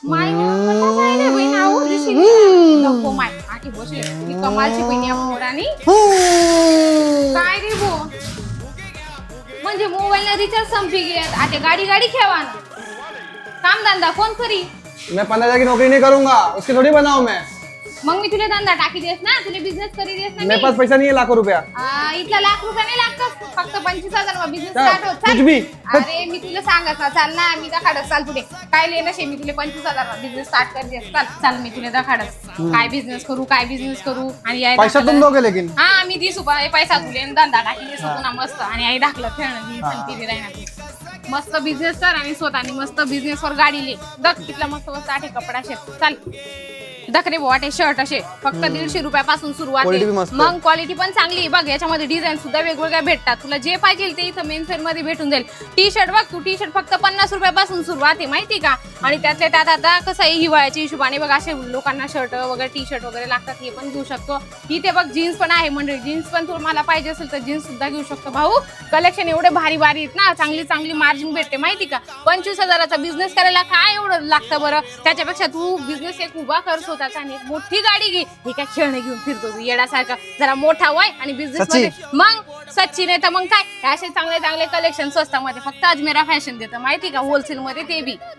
माय नको माय आठी बसले ती कमालची बहिणी मोरानी काय रे भो म्हणजे मोबाईल रिचार्ज संपी गेल्यात आता गाडी गाडी खेळवा ना काम धंदा कोण करी मैं 15,000 की नौकरी नहीं करूंगा, उसकी थोड़ी बनाऊं मैं। मग मी तुला धंदा टाकी देस ना तुला बिझनेस करी देस ना मेरे पास पैसा नहीं है लाखों रुपया। इथला लाख रुपये नाही लागतात फक्त 25,000 मध्ये बिझनेस चल, स्टार्ट होत कुछ भी। अरे मी तुला सांगत ना चाल ना मी दाखडत चाल पुढे काय लेणं शे मी तुला 25,000 बिझनेस स्टार्ट कर देस चाल चाल मी तुला दाखडत काय बिझनेस करू आणि याय पैसा तुम दोगे लेकिन। हा मी 30 रुपये पैसा तुले आणि धंदा टाकी देस पुन्हा मस्त आणि आई दाखलं खेळणं मी सांगते राहणार मस्त बिझनेस कर आणि स्वतःनी मस्त बिझनेस वर गाडी ले दक तिथला मस्त मस्त आठे कपडा शे चाल दखरे वाटे शर्ट असे फक्त 150 रुपयापासून सुरुवात Quality आहे बी मस्त मग क्वालिटी पण चांगली आहे बघ याच्यामध्ये डिझाईन सुद्धा वेगवेगळ्या भेटतात तुला जे पाहिजे ते इथं मेन फेअर मध्ये भेटून जाईल टी शर्ट बघ तू टी शर्ट फक्त 50 रुपयापासून सुरुवात आहे माहिती का आणि त्यातल्या त्यात आता कसं आहे हिवाळ्याच्या हिशोबाने बघ असे लोकांना शर्ट वगैरे टी शर्ट वगैरे लागतात हे पण घेऊ शकतो इथे बघ जीन्स पण आहे मंडळी जीन्स पण तुम्हाला पाहिजे असेल तर जीन्स सुद्धा घेऊ शकतो भाऊ कलेक्शन एवढे भारी भारी आहेत ना चांगली मार्जिन भेटते माहिती का 25,000चा बिझनेस करायला काय एवढं लागतं बरं त्याच्यापेक्षा तू बिझनेस एक उभा कर स्वतःचा आणि एक मोठी गाडी घे हे काय खेळणे घेऊन फिरतो तू येण्यासारखं जरा मोठा वय आणि बिझनेस मध्ये मग सचिन आहे तर मग काय असे चांगले कलेक्शन स्वस्तामध्ये फक्त अजमेरा फॅशन देतं माहिती का होलसेल मध्ये ते बी